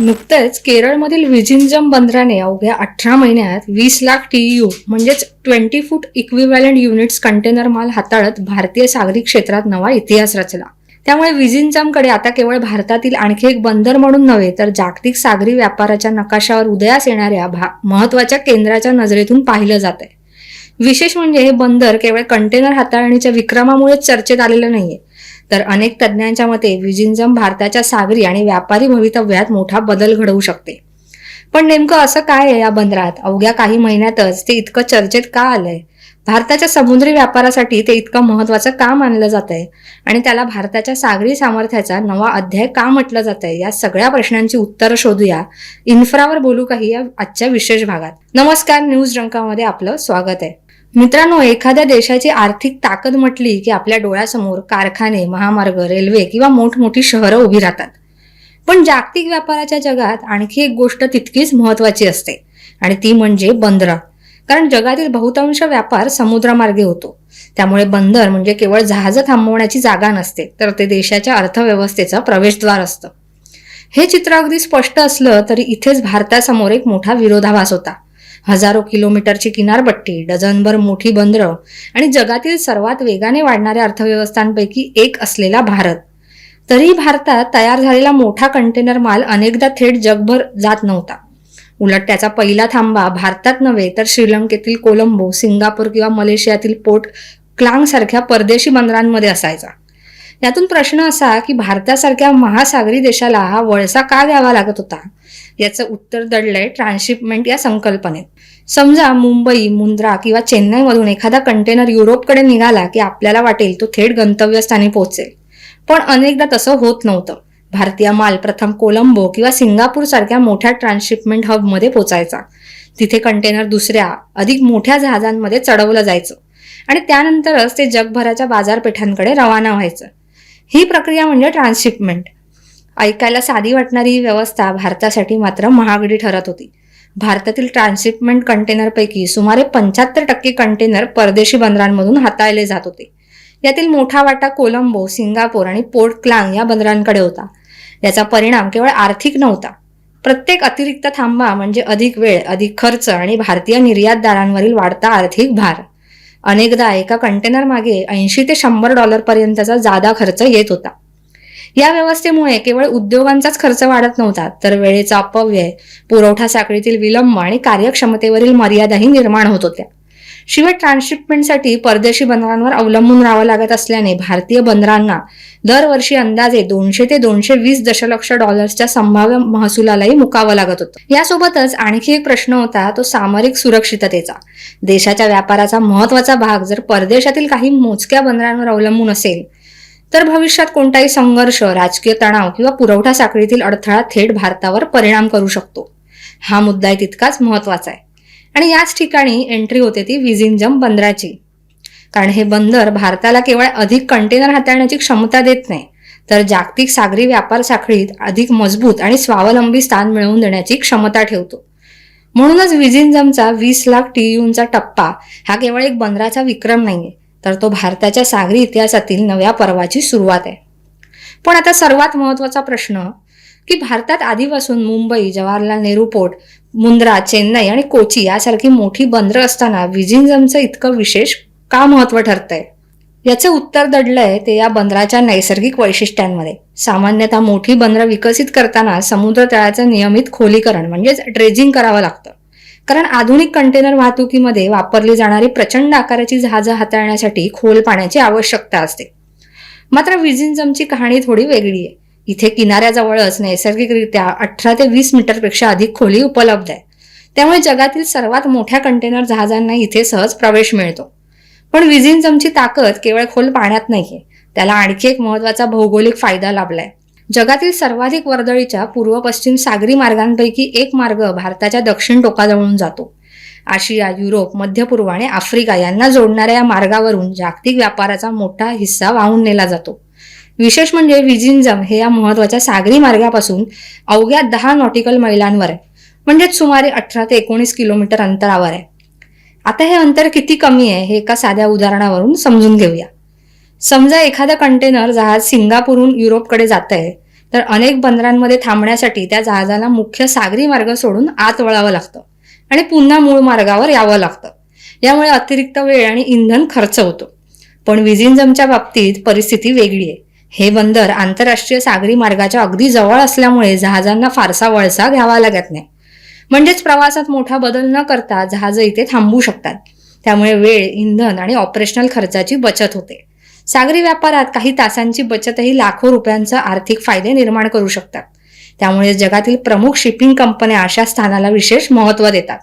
नुकतंच केरळमधील विझिंजम बंदराने अवघ्या 18 महिन्यात 20 लाख TEU म्हणजेच 20 फूट इक्विव्हॅलंट युनिट्स कंटेनर माल हाताळत भारतीय सागरी क्षेत्रात नवा इतिहास रचला. त्यामुळे विझिंजमकडे आता केवळ भारतातील आणखी एक बंदर म्हणून नव्हे तर जागतिक सागरी व्यापाराच्या नकाशावर उदयास येणाऱ्या महत्वाच्या केंद्राच्या नजरेतून पाहिलं जात आहे. विशेष म्हणजे हे बंदर केवळ कंटेनर हाताळणीच्या विक्रमामुळेच चर्चेत आलेलं नाहीये, तर अनेक तज्ज्ञांच्या मते विझिंजम भारताच्या सागरी आणि व्यापारी भवितव्यात मोठा बदल घडवू शकते. पण नेमकं असं काय आहे या बंदरात? अवघ्या काही महिन्यातच ते इतकं चर्चेत का आलंय? भारताच्या समुद्री व्यापारासाठी ते इतकं महत्वाचं का मानलं जात आहे आणि त्याला भारताच्या सागरी सामर्थ्याचा नवा अध्याय का म्हटलं जात आहे? या सगळ्या प्रश्नांची उत्तरं शोधूया. इन्फ्रावर बोलू काही या आजच्या विशेष भागात. नमस्कार, न्यूज रंकामध्ये आपलं स्वागत आहे. मित्रांनो, एखाद्या देशाची आर्थिक ताकद म्हटली की आपल्या डोळ्यासमोर कारखाने, महामार्ग, रेल्वे किंवा मोठमोठी शहरं उभी राहतात. पण जागतिक व्यापाराच्या जगात आणखी एक गोष्ट तितकीच महत्वाची असते आणि ती म्हणजे बंदरं. कारण जगातील बहुतांश व्यापार समुद्रमार्गे होतो. त्यामुळे बंदर म्हणजे केवळ जहाजं थांबवण्याची जागा नसते, तर ते देशाच्या अर्थव्यवस्थेचं प्रवेशद्वार असतं. हे चित्र अगदी स्पष्ट असलं तरी इथेच भारतासमोर एक मोठा विरोधाभास होता. हजारो किलोमीटरची किनारपट्टी, डझनभर मोठी बंदरं आणि जगातील सर्वात वेगाने वाढणाऱ्या अर्थव्यवस्थांपैकी एक असलेला भारत. तरी भारतात तयार झालेला मोठा कंटेनर माल अनेकदा थेट जगभर जात नव्हता. उलट त्याचा पहिला थांबा भारतात नव्हे तर श्रीलंकेतील कोलंबो, सिंगापूर किंवा मलेशियातील पोर्ट क्लांग सारख्या परदेशी बंदरांमध्ये असायचा. यातून प्रश्न असा की भारतासारख्या महासागरी देशाला हा वळसा का द्यावा लागत होता? याचं उत्तर दडलंय ट्रान्सशिपमेंट या संकल्पनेत. समजा मुंबई, मुंद्रा किंवा चेन्नईमधून एखादा कंटेनर युरोपकडे निघाला की आपल्याला वाटेल तो थेट गंतव्यस्थानी पोहोचेल. पण अनेकदा तसं होत नव्हतं. भारतीय माल प्रथम कोलंबो किंवा सिंगापूर सारख्या मोठ्या ट्रान्सशिपमेंट हबमध्ये पोचायचा. तिथे कंटेनर दुसऱ्या अधिक मोठ्या जहाजांमध्ये चढवलं जायचं आणि त्यानंतरच ते जगभराच्या बाजारपेठांकडे रवाना व्हायचं. ही प्रक्रिया म्हणजे ट्रान्सशिपमेंट. ऐकायला साधी वाटणारी ही व्यवस्था भारतासाठी मात्र महागडी ठरत होती. भारतातील ट्रान्सशिपमेंट कंटेनरपैकी सुमारे 75% कंटेनर परदेशी बंदरांमधून हाताळले जात होते. यातील मोठा वाटा कोलंबो, सिंगापूर आणि पोर्ट क्लांग या बंदरांकडे होता. याचा परिणाम केवळ आर्थिक नव्हता. प्रत्येक अतिरिक्त थांबा म्हणजे अधिक वेळ, अधिक खर्च आणि भारतीय निर्यातदारांवरील वाढता आर्थिक भार. अनेकदा एका कंटेनर मागे $80 ते $100 पर्यंतचा जादा खर्च येत होता. या व्यवस्थेमुळे केवळ उद्योगांचाच खर्च वाढत नव्हता, तर वेळेचा अपव्यय, पुरवठा साखळीतील विलंब आणि कार्यक्षमतेवरील मर्यादाही निर्माण होत होत्या. शिवाय ट्रान्सशिपमेंटसाठी परदेशी बंदरांवर अवलंबून राहावं लागत असल्याने भारतीय बंदरांना दरवर्षी अंदाजे $200 ते $220 दशलक्ष संभाव्य महसुलालाही मुकावं लागत होतं. यासोबतच आणखी एक प्रश्न होता, तो सामरिक सुरक्षिततेचा. देशाच्या व्यापाराचा महत्वाचा भाग जर परदेशातील काही मोजक्या बंदरांवर अवलंबून असेल तर भविष्यात कोणताही संघर्ष, राजकीय तणाव किंवा पुरवठा साखळीतील अडथळा थेट भारतावर परिणाम करू शकतो. हा मुद्दा तितकाच महत्वाचा आहे आणि याच ठिकाणी एंट्री होते ती विझिंजम बंदराची. कारण हे बंदर भारताला केवळ अधिक कंटेनर हाताळण्याची क्षमता देत नाही, तर जागतिक सागरी व्यापार साखळीत अधिक मजबूत आणि स्वावलंबी स्थान मिळवून देण्याची क्षमता ठेवतो. म्हणूनच विझिंजमचा 20 लाख TEUचा टप्पा हा केवळ एक बंदराचा विक्रम नाहीये, तर तो भारताच्या सागरी इतिहासातील नव्या पर्वाची सुरुवात आहे. पण आता सर्वात महत्वाचा प्रश्न की भारतात आधीपासून मुंबई, जवाहरलाल नेहरू पोर्ट, मुंद्रा, चेन्नई आणि कोची यासारखी मोठी बंदरं असताना विझिंजमचं इतकं विशेष का महत्व ठरतंय? याचं उत्तर दडलंय ते या बंदराच्या नैसर्गिक वैशिष्ट्यांमध्ये. सामान्यतः मोठी बंदरं विकसित करताना समुद्र तळाचं नियमित खोलीकरण म्हणजेच ड्रेजिंग करावं लागतं. कारण आधुनिक कंटेनर वाहतुकीमध्ये वापरली जाणारी प्रचंड आकाराची जहाजं हाताळण्यासाठी खोल पाण्याची आवश्यकता असते. मात्र विझिंजमची कहाणी थोडी वेगळी आहे. इथे किनाऱ्याजवळच नैसर्गिकरित्या 18 ते 20 मीटरपेक्षा अधिक खोली उपलब्ध आहे. त्यामुळे जगातील सर्वात मोठ्या कंटेनर जहाजांना इथे सहज प्रवेश मिळतो. पण विझिंजमची ताकद केवळ खोल पाण्यात नाहीये, त्याला आणखी एक महत्वाचा भौगोलिक फायदा लाभलाय. जगातील सर्वाधिक वर्दळीच्या पूर्व-पश्चिम सागरी मार्गांपैकी एक मार्ग भारताच्या दक्षिण टोकाजवळून जातो. आशिया, युरोप, मध्य पूर्व आणि आफ्रिका यांना जोडणाऱ्या या मार्गावरून जागतिक व्यापाराचा मोठा हिस्सा वाहून नेला जातो. विशेष म्हणजे विझिंजम हे या महत्वाच्या सागरी मार्गापासून अवघ्या 10 नॉटिकल मैलांवर आहे, म्हणजेच सुमारे 18 ते 19 किलोमीटर अंतरावर आहे. आता हे अंतर किती कमी आहे हे एका साध्या उदाहरणावरून समजून घेऊया. समजा एखादा कंटेनर जहाज सिंगापूरहून युरोपकडे जात आहे, तर अनेक बंदरांमध्ये थांबण्यासाठी त्या जहाजाला मुख्य सागरी मार्ग सोडून आत वळावं लागतं आणि पुन्हा मूळ मार्गावर यावं लागतं. यामुळे अतिरिक्त वेळ आणि इंधन खर्च होतो. पण विझिंजमच्या बाबतीत परिस्थिती वेगळी आहे. हे बंदर आंतरराष्ट्रीय सागरी मार्गाच्या अगदी जवळ असल्यामुळे जहाजांना फारसा वळसा घ्यावा लागत नाही. म्हणजेच प्रवासात मोठा बदल न करता जहाजं इथे थांबू शकतात. त्यामुळे वेळ, इंधन आणि ऑपरेशनल खर्चाची बचत होते. सागरी व्यापारात काही तासांची बचतही लाखो रुपयांचा आर्थिक फायदे निर्माण करू शकतात. त्यामुळे जगातील प्रमुख शिपिंग कंपन्या अशा स्थानाला विशेष महत्त्व देतात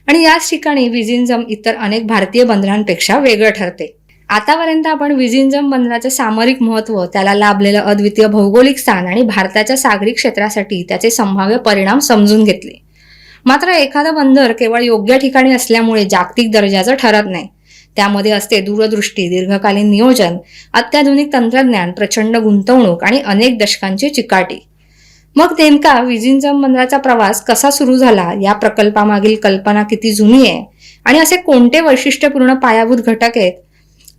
आणि याच ठिकाणी विझिंजम इतर अनेक भारतीय बंदरांपेक्षा वेगळं ठरते. आतापर्यंत आपण विझिंजम बंदराचे सामरिक महत्त्व, त्याला लाभलेलं अद्वितीय भौगोलिक स्थान आणि भारताच्या सागरी क्षेत्रासाठी त्याचे संभाव्य परिणाम समजून घेतले. मात्र एखादं बंदर केवळ योग्य ठिकाणी असल्यामुळे जागतिक दर्जाचं ठरत नाही. त्यामध्ये असते दूरदृष्टी, दीर्घकालीन नियोजन, अत्याधुनिक तंत्रज्ञान, प्रचंड गुंतवणूक आणि अनेक दशकांची चिकाटी. मग नेमका विझिंजम बंदराचा प्रवास कसा सुरू झाला, या प्रकल्पामागील कल्पना किती जुनी आहे आणि असे कोणते वैशिष्ट्यपूर्ण पायाभूत घटक आहेत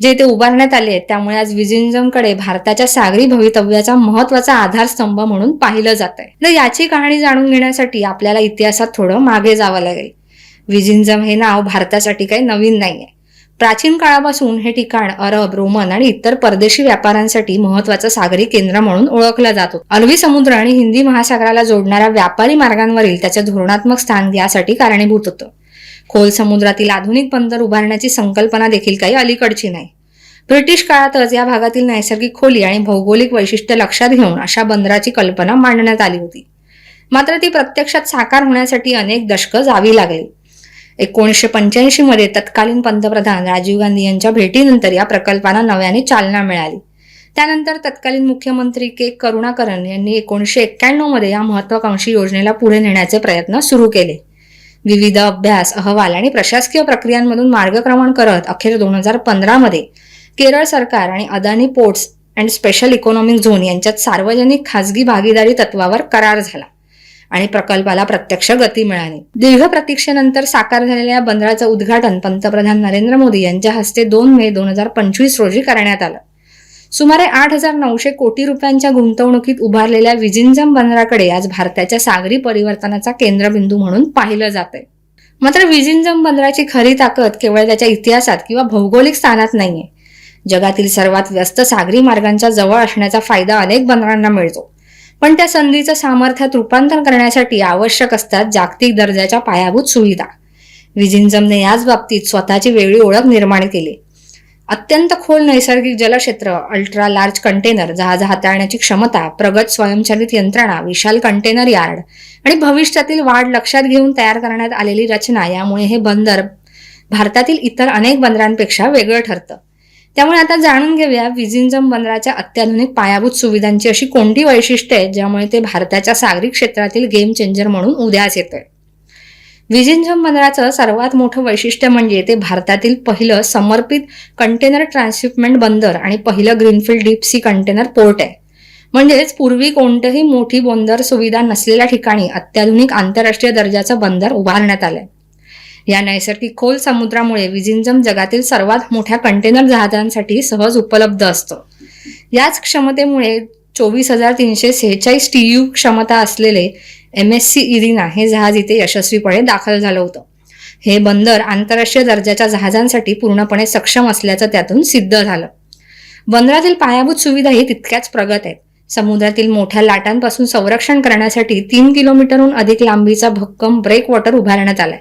जे इथे उभारण्यात आले आहेत, त्यामुळे आज विझिंजमकडे भारताच्या सागरी भवितव्याचा महत्वाचा आधारस्तंभ म्हणून पाहिलं जात आहे. तर याची कहाणी जाणून घेण्यासाठी आपल्याला इतिहासात थोडं मागे जावं लागेल. विझिंजम हे नाव भारतासाठी काही नवीन नाहीये. प्राचीन काळापासून हे ठिकाण अरब, रोमन आणि इतर परदेशी व्यापाऱ्यांसाठी महत्वाचं सागरी केंद्र म्हणून ओळखलं जात होतं. अरबी समुद्र आणि हिंदी महासागराला जोडणाऱ्या व्यापारी मार्गांवरील त्याचे धोरणात्मक स्थान यासाठी कारणीभूत होतं. खोल समुद्रातील आधुनिक बंदर उभारण्याची संकल्पना देखील काही अलीकडची नाही. ब्रिटिश काळातच या भागातील नैसर्गिक खोली आणि भौगोलिक वैशिष्ट्य लक्षात घेऊन अशा बंदराची कल्पना मांडण्यात आली होती. मात्र ती प्रत्यक्षात साकार होण्यासाठी अनेक दशकं जावी लागली. 1985 मध्ये तत्कालीन पंतप्रधान राजीव गांधी यांच्या भेटीनंतर या प्रकल्पाला नव्याने चालना मिळाली. त्यानंतर तत्कालीन मुख्यमंत्री के करुणाकरन यांनी 1991 मध्ये या महत्वाकांक्षी योजनेला पुढे नेण्याचे प्रयत्न सुरू केले. विविध अभ्यास, अहवाल आणि प्रशासकीय प्रक्रियांमधून मार्गक्रमण करत अखेर 2015 मध्ये केरळ सरकार आणि Adani ports and special economic zone यांच्यात सार्वजनिक खासगी भागीदारी तत्वावर करार झाला आणि प्रकल्पाला प्रत्यक्ष गती मिळाली. दीर्घ प्रतीक्षेनंतर साकार झालेल्या बंदराचं उद्घाटन पंतप्रधान नरेंद्र मोदी यांच्या हस्ते 2 मे 2025 रोजी करण्यात आलं. सुमारे 8,900 कोटी रुपयांच्या गुंतवणुकीत उभारलेल्या विझिंजम बंदराकडे आज भारताच्या सागरी परिवर्तनाचा केंद्रबिंदू म्हणून पाहिलं जातंय. मात्र विझिंजम बंदराची खरी ताकद केवळ त्याच्या इतिहासात किंवा भौगोलिक स्थानात नाहीये. जगातील सर्वात व्यस्त सागरी मार्गांच्या जवळ असण्याचा फायदा अनेक बंदरांना मिळतो, पण त्या संधीचं सामर्थ्यात रूपांतर करण्यासाठी आवश्यक असतात जागतिक दर्जाच्या पायाभूत सुविधा. विझिंजमने याच बाबतीत स्वतःची वेगळी ओळख निर्माण केली. अत्यंत खोल नैसर्गिक जलक्षेत्र, अल्ट्रा लार्ज कंटेनर जहाज हाताळण्याची क्षमता, प्रगत स्वयंचलित यंत्रणा, विशाल कंटेनर यार्ड आणि भविष्यातील वाढ लक्षात घेऊन तयार करण्यात आलेली रचना, यामुळे हे बंदर भारतातील इतर अनेक बंदरांपेक्षा वेगळं ठरतं. त्यामुळे आता जाणून घेऊया विझिंजम बंदराच्या अत्याधुनिक पायाभूत सुविधांची अशी कोणती वैशिष्ट्ये आहेत ज्यामुळे ते भारताच्या सागरी क्षेत्रातील गेम चेंजर म्हणून उदयास येतंय. विझिंजम बंदराचं सर्वात मोठं वैशिष्ट्य म्हणजे ते भारतातील पहिलं समर्पित कंटेनर ट्रान्सशिपमेंट बंदर आणि पहिलं greenfield deep C container port आहे. म्हणजेच पूर्वी कोणतीही मोठी बंदर सुविधा नसलेल्या ठिकाणी अत्याधुनिक आंतरराष्ट्रीय दर्जाचं बंदर उभारण्यात आलंय. या नैसर्गिक खोल समुद्रामुळे विझिंजम जगातील सर्वात मोठ्या कंटेनर जहाजांसाठी सहज उपलब्ध असतं. याच क्षमतेमुळे 24,346 TEU क्षमता असलेले MSC इरिना हे जहाज इथे यशस्वीपणे दाखल झालं होतं. हे बंदर आंतरराष्ट्रीय दर्जाच्या जहाजांसाठी पूर्णपणे सक्षम असल्याचं त्यातून सिद्ध झालं. बंदरातील पायाभूत सुविधाही तितक्याच प्रगत आहेत. समुद्रातील मोठ्या लाटांपासून संरक्षण करण्यासाठी 3 किलोमीटरहून अधिक लांबीचा भक्कम ब्रेक वॉटर उभारण्यात आलाय.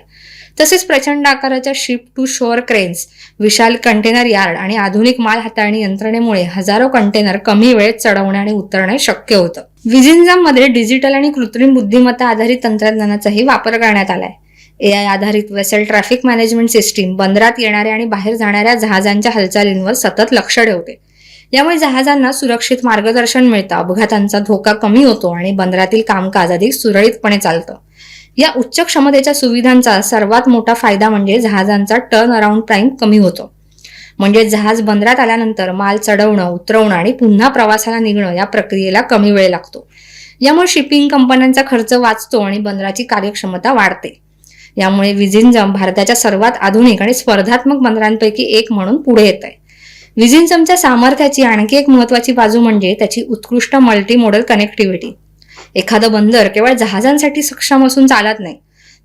तसेच प्रचंड आकाराच्या शिप टू शोअर क्रेन्स, विशाल कंटेनर यार्ड आणि आधुनिक माल हाताळणी यंत्रणेमुळे हजारो कंटेनर कमी वेळेत चढवणे आणि उतरणे शक्य होतं. विझिंजम मध्ये डिजिटल आणि कृत्रिम बुद्धिमत्ता आधारित तंत्रज्ञानाचाही वापर करण्यात आलाय. AI आधारित वेसल ट्रॅफिक मॅनेजमेंट सिस्टीम बंदरात येणाऱ्या आणि बाहेर जाणाऱ्या जहाजांच्या हालचालींवर सतत लक्ष ठेवते. यामुळे जहाजांना सुरक्षित मार्गदर्शन मिळतं, अपघातांचा धोका कमी होतो आणि बंदरातील कामकाज अधिक सुरळीतपणे चालतं. या उच्च क्षमतेच्या सुविधांचा सर्वात मोठा फायदा म्हणजे जहाजांचा टर्न अराउंड टाइम कमी होतो. म्हणजे जहाज बंदरात आल्यानंतर माल चढवणं, उतरवणं आणि पुन्हा प्रवासाला निघणं या प्रक्रियेला कमी वेळ लागतो. यामुळे शिपिंग कंपन्यांचा खर्च वाचतो आणि बंदराची कार्यक्षमता वाढते. यामुळे विझिंजम भारताच्या सर्वात आधुनिक आणि स्पर्धात्मक बंदरांपैकी एक म्हणून पुढे येत आहे. विजिंजमच्या सामर्थ्याची आणखी एक महत्वाची बाजू म्हणजे त्याची उत्कृष्ट मल्टी मोडल कनेक्टिव्हिटी. एखादं बंदर केवळ जहाजांसाठी सक्षम असून चालत नाही,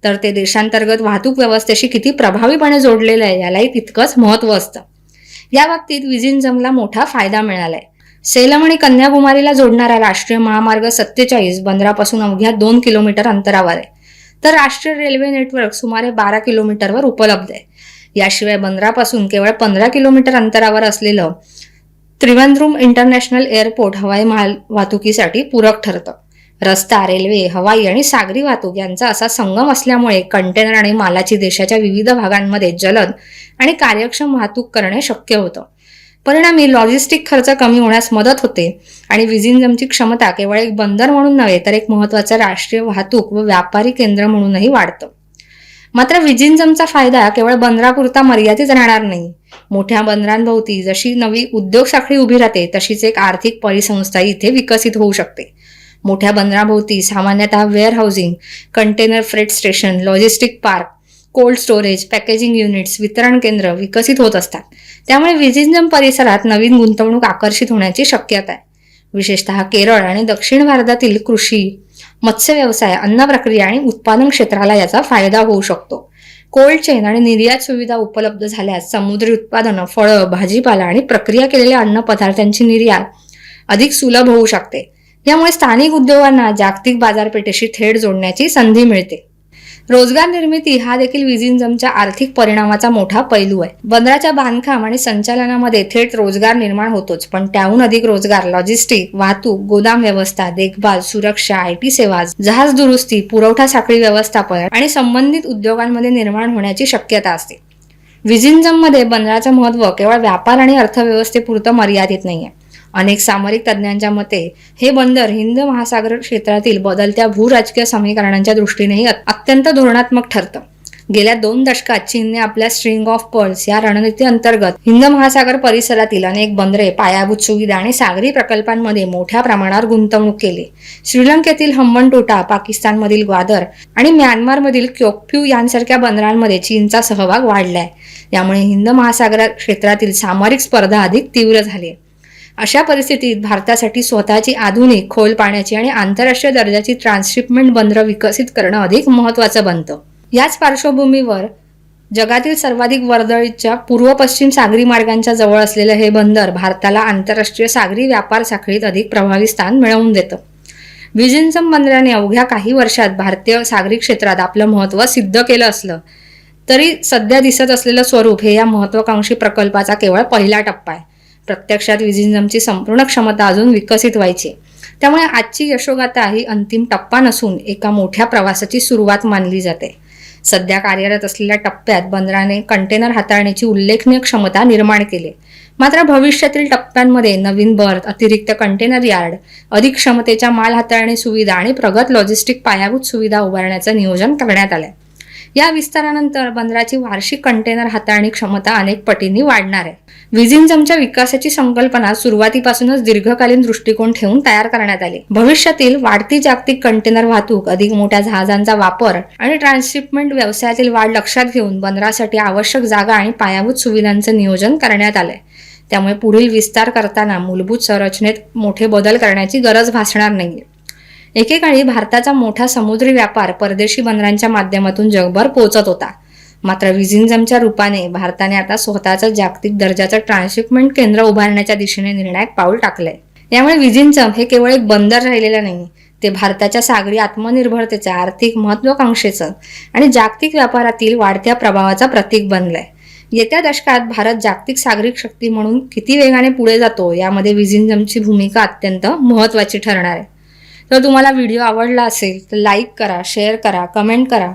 तर ते देशांतर्गत वाहतूक व्यवस्थेशी किती प्रभावीपणे जोडलेलं आहे यालाही तितकंच महत्व असतं. या बाबतीत विजिंजमला मोठा फायदा मिळालाय. सेलम आणि कन्याकुमारीला जोडणारा राष्ट्रीय महामार्ग 47 बंदरापासून अवघ्या 2 किलोमीटर अंतरावर आहे, तर राष्ट्रीय रेल्वे नेटवर्क सुमारे 12 किलोमीटरवर उपलब्ध आहे. याशिवाय बंदरापासून केवळ 15 किलोमीटर अंतरावर असलेलं त्रिवेंद्रम इंटरनॅशनल एअरपोर्ट हवाई माल वाहतुकीसाठी पूरक ठरतं. रस्ता, रेल्वे, हवाई आणि सागरी वाहतूक यांचा असा संगम असल्यामुळे कंटेनर आणि मालाची देशाच्या विविध भागांमध्ये जलद आणि कार्यक्षम वाहतूक करणे शक्य होतं. परिणामी लॉजिस्टिक खर्च कमी होण्यास मदत होते आणि विजिंजमची क्षमता केवळ एक बंदर म्हणून नव्हे, तर एक महत्त्वाचं राष्ट्रीय वाहतूक व व्यापारी केंद्र म्हणूनही वाढतं. मात्र विजिंजमचा फायदा केवळ बंदरापुरता मर्यादित राहणार नाही. मोठ्या बंदरांभोवती जशी नवी उद्योग साखळी उभी राहते, तशीच एक आर्थिक परिसंस्था इथे विकसित होऊ शकते. मोठ्या बंदराभोवती सामान्यतः warehousing, container freight station, logistic park, cold storage, packaging units, वितरण केंद्र विकसित होत असतात. त्यामुळे विजिंजम परिसरात नवीन गुंतवणूक आकर्षित होण्याची शक्यता आहे. विशेषतः केरळ आणि दक्षिण भारतातील कृषी, मत्स्य व्यवसाय, अन्न प्रक्रिया आणि उत्पादन क्षेत्राला याचा फायदा होऊ शकतो. कोल्ड चेन आणि निर्यात सुविधा उपलब्ध झाल्यास समुद्री उत्पादनं, फळं, भाजीपाला आणि प्रक्रिया केलेल्या अन्न पदार्थांची निर्यात अधिक सुलभ होऊ शकते. यामुळे स्थानिक उद्योगांना जागतिक बाजारपेठेशी थेट जोडण्याची संधी मिळते. रोजगार निर्मिती हा देखील विजिंजमच्या आर्थिक परिणामाचा मोठा पैलू आहे. बंदराच्या बांधकाम आणि संचालनामध्ये थेट रोजगार निर्माण होतोच, पण त्याहून अधिक रोजगार लॉजिस्टिक, वाहतूक, गोदाम व्यवस्था, देखभाल, सुरक्षा, IT सेवा, जहाज दुरुस्ती, पुरवठा साखळी व्यवस्थापन आणि संबंधित उद्योगांमध्ये निर्माण होण्याची शक्यता असते. विजिंजममध्ये बंदराचं महत्त्व केवळ व्यापार आणि अर्थव्यवस्थेपुरतं मर्यादित नाहीये. अनेक सामरिक तज्ज्ञांच्या मते हे बंदर हिंद महासागर क्षेत्रातील बदलत्या भूराजकीय समीकरणांच्या दृष्टीनेही अत्यंत धोरणात्मक ठरतं. गेल्या 2 दशकात चीनने आपल्या स्ट्रिंग ऑफ पर्ल्स या रणनीती अंतर्गत हिंद महासागर परिसरातील अनेक बंदरे, पायाभूत सुविधा आणि सागरी प्रकल्पांमध्ये मोठ्या प्रमाणावर गुंतवणूक केली. श्रीलंकेतील हंबनटोटा, पाकिस्तानमधील ग्वादर आणि म्यानमारमधील क्योक्फ्यू यांसारख्या बंदरांमध्ये चीनचा सहभाग वाढलाय. यामुळे हिंद महासागर क्षेत्रातील सामरिक स्पर्धा अधिक तीव्र झाली. अशा परिस्थितीत भारतासाठी स्वतःची आधुनिक, खोल पाण्याची आणि आंतरराष्ट्रीय दर्जाची ट्रान्सशिपमेंट बंदरं विकसित करणं अधिक महत्त्वाचं बनतं. याच पार्श्वभूमीवर जगातील सर्वाधिक वर्दळीच्या पूर्व-पश्चिम सागरी मार्गांच्या जवळ असलेलं हे बंदर भारताला आंतरराष्ट्रीय सागरी व्यापार साखळीत अधिक प्रभावी स्थान मिळवून देतं. विजिंजम बंदराने अवघ्या काही वर्षात भारतीय सागरी क्षेत्रात आपलं महत्त्व सिद्ध केलं असलं तरी सध्या दिसत असलेलं स्वरूप हे या महत्त्वाकांक्षी प्रकल्पाचा केवळ पहिला टप्पा आहे. प्रत्यक्षात विजिंजमची संपूर्ण क्षमता अजून विकसित व्हायची. त्यामुळे आजची यशोगाथा ही अंतिम टप्पा नसून एका मोठ्या प्रवासाची सुरुवात मानली जाते. सध्या कार्यरत असलेल्या टप्प्यात बंदराने कंटेनर हाताळण्याची उल्लेखनीय क्षमता निर्माण केली. मात्र भविष्यातील टप्प्यांमध्ये नवीन बर्थ, अतिरिक्त कंटेनर यार्ड, अधिक क्षमतेच्या माल हाताळणी सुविधा आणि प्रगत लॉजिस्टिक पायाभूत सुविधा उभारण्याचं नियोजन करण्यात आलंय. या विस्तारानंतर बंदराची वार्षिक कंटेनर हाताळणी क्षमता अनेक पटींनी वाढणार आहे. विजिंजमच्या विकासाची संकल्पना सुरुवातीपासूनच दीर्घकालीन दृष्टिकोन ठेवून तयार करण्यात आली. भविष्यातील वाढती जागतिक कंटेनर वाहतूक, अधिक मोठ्या जहाजांचा वापर आणि ट्रान्सशिपमेंट व्यवसायातील वाढ लक्षात घेऊन बंदरासाठी आवश्यक जागा आणि पायाभूत सुविधांचं नियोजन करण्यात आलंय. त्यामुळे पुढील विस्तार करताना मूलभूत संरचनेत मोठे बदल करण्याची गरज भासणार नाहीये. एकेकाळी भारताचा मोठा समुद्री व्यापार परदेशी बंदरांच्या माध्यमातून जगभर पोहोचत होता. मात्र विजिंजमच्या रूपाने भारताने आता स्वतःचं जागतिक दर्जाचं ट्रान्सशिपमेंट केंद्र उभारण्याच्या दिशेने निर्णायक पाऊल टाकलंय. यामुळे विजिंजम हे केवळ एक बंदर राहिलेलं नाही, ते भारताच्या सागरी आत्मनिर्भरतेच्या, आर्थिक महत्त्वाकांक्षेचं आणि जागतिक व्यापारातील वाढत्या प्रभावाचा प्रतीक बनलंय. येत्या दशकात भारत जागतिक सागरी शक्ती म्हणून किती वेगाने पुढे जातो यामध्ये विजिंजमची भूमिका अत्यंत महत्त्वाची ठरणार आहे. तर तुम्हाला व्हिडिओ आवडला असेल तर लाईक करा, शेअर करा, कमेंट करा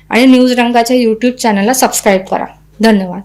आणि न्यूज रंगाच्या YouTube चॅनलला सबस्क्राईब करा. धन्यवाद.